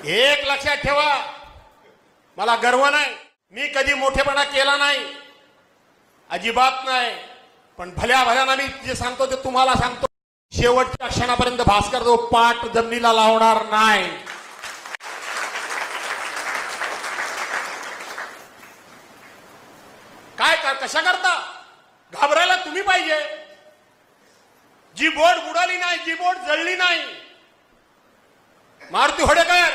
एक लक्षात ठेवा, मला गर्व नाही, मी कधी मोठेपणा केला नाही, अजिबात नाही. पण भल्या भल्याना मी जे सांगतो ते तुम्हाला सांगतो, शेवटच्या क्षणापर्यंत भास्कर जो पाठ जमिनीला लावणार नाही. काय कशा करता घाबरायला तुम्ही पाहिजे. जी बोट बुडाली नाही, जी बोट जळली नाही, मारुती होडेकर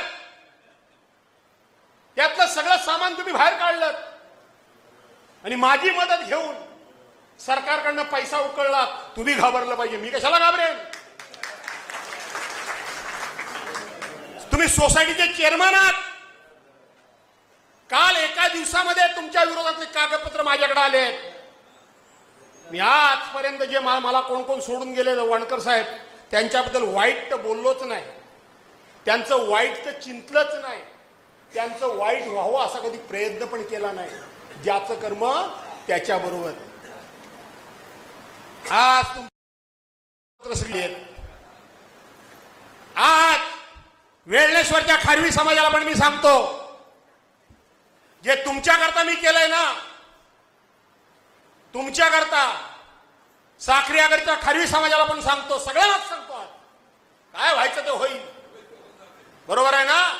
त्यातलं सगळं सामान तुम्ही बाहेर काढलं आणि माझी मदत घेऊन सरकारकडनं पैसा उकळला. तुम्ही घाबरलं पाहिजे, मी कशाला घाबरेन. तुम्ही सोसायटीचे चेअरमन आहात. काल एका दिवसामध्ये तुमच्या विरोधातले कागदपत्र माझ्याकडे आले. मी आजपर्यंत जे मला कोण कोण सोडून गेले वणकर साहेब, त्यांच्याबद्दल वाईट तर बोललोच नाही, त्यांचं वाईट तर चिंतलंच नाही, त्यांचं वाईट व्हावं असा कधी प्रयत्न पण केला नाही. ज्याचं कर्म त्याच्याबरोबर. आज आज वेळणेश्वरच्या खारवी समाजाला पण मी सांगतो, जे तुमच्याकरता मी केलंय ना, तुमच्याकरता साखरीयागरच्या खारवी समाजाला पण सांगतो, सगळ्यांनाच सांगतो. आज काय व्हायचं ते होईल, बरोबर आहे ना.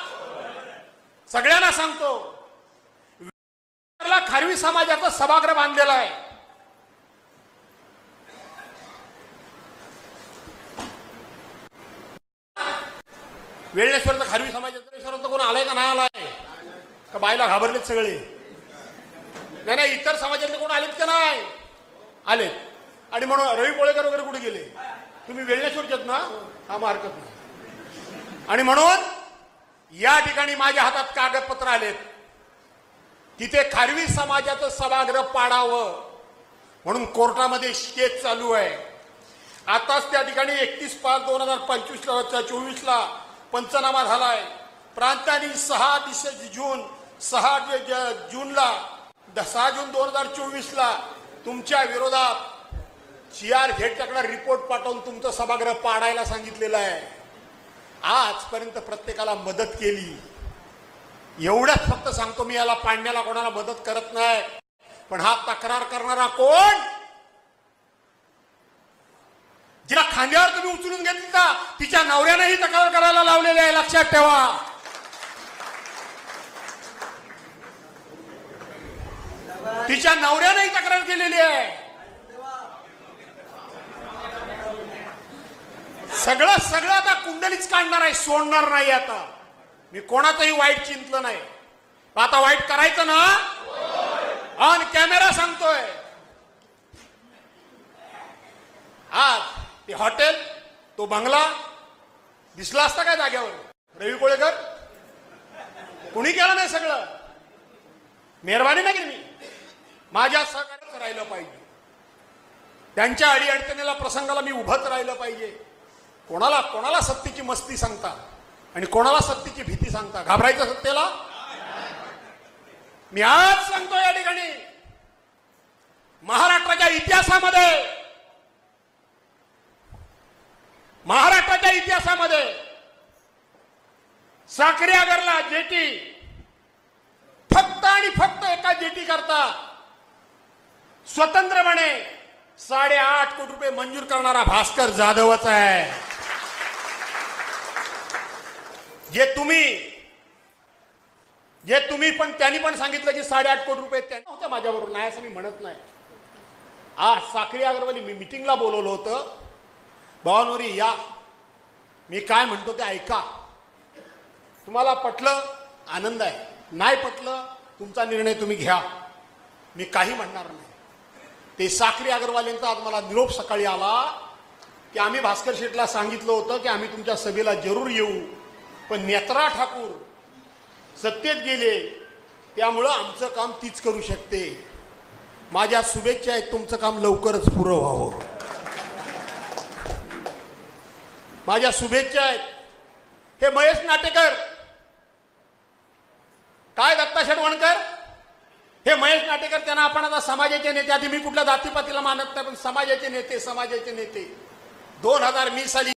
सगळ्यांना सांगतो, खारवी समाजाचं सभागृह बांधलेलं आहे. वेळणेश्वरचं खारवी समाजाचं कोण आलाय का नाही आलाय का? बायला घाबरलेत सगळे. नाही, इतर समाजातले कोण आलेत का नाही आलेत. आणि म्हणून रवी कोळेकर वगैरे कुठे गेले? तुम्ही वेळणेश्वरचेत ना, हा हरकत नाही. आणि म्हणून या ठिकाणी माझ्या हातात कागदपत्र आलेत, तिथे खारवी समाजाचं सभागृह पाडावं म्हणून कोर्टामध्ये केस चालू आहे. आताच त्या ठिकाणी 31/5/2024 पंचनामा झालाय. प्रांतांनी 6 जूनला 6 जून 2024 तुमच्या विरोधात CRZ रिपोर्ट पाठवून तुमचं सभागृह पाडायला सांगितलेलं आहे. आजपर्यंत प्रत्येकाला मदत केली, एवढंच फक्त सांगतो मी. याला पाडण्याला कोणाला मदत करत नाही. पण हा तक्रार करणारा कोण? जिला खांद्यावर तुम्ही उचलून घेतली का, तिच्या नवऱ्यानेही तक्रार करायला लावलेली आहे, लक्षात ठेवा. तिच्या नवऱ्यानेही तक्रार केलेली आहे. सगळं आता कुंडलीच काढणार आहे, सोडणार नाही. आता मी कोणाचंही वाईट चिंतलं नाही. आता वाईट करायचं ना, ऑन कॅमेरा सांगतोय. आज ते हॉटेल, तो बंगला दिसला असता काय जाग्यावर? रवी कोळेकर कुणी केलं नाही. सगळं मेहरबानी नाही केली. माझ्या सहकार्यात राहिलं पाहिजे, त्यांच्या अडीअडचणीला प्रसंगाला मी उभंच राहिलं पाहिजे. कोणाला सत्तेची मस्ती सांगता आणि कोणाला सत्तेची भीती सांगता? घाबरायचं सत्तेला? मी आज सांगतो, या ठिकाणी महाराष्ट्राच्या इतिहासामध्ये साखरीयागरला जेटी फक्त आणि फक्त एका जेटी करता स्वतंत्रपणे 8.5 कोटी रुपये मंजूर करणारा भास्कर जाधवच आहे. जे तुम्ही पण त्यांनी पण सांगितलं की 8.5 कोटी रुपये त्यांना होत्या माझ्याबरोबर, नाही असं मी म्हणत नाही. आज साखरीयागरवाली मी मिटिंगला बोलवलं होतं. भावांवरी या, मी काय म्हणतो ते ऐका. तुम्हाला पटलं आनंद आहे, नाही पटलं तुमचा निर्णय तुम्ही घ्या, मी काही म्हणणार नाही. ते साखरीयागरवाल्यांचा आज मला निरोप सकाळी आला की आम्ही भास्कर शेठला सांगितलं होतं की आम्ही तुमच्या सभेला जरूर येऊ, पण नेत्रा ठाकूर सत्तेत गेले, त्यामुळं आमचं काम तीच करू शकते. माझ्या शुभेच्छा आहेत, तुमचं काम लवकरच पुरं व्हावं. माझ्या शुभेच्छा आहेत. हे महेश नाटेकर, काय दत्ता शेटवणकर, हे महेश नाटेकर, त्यांना आपण आता समाजाचे नेते, आधी मी कुठल्या जातीपातीला मानत नाही, पण समाजाचे नेते 2020 साली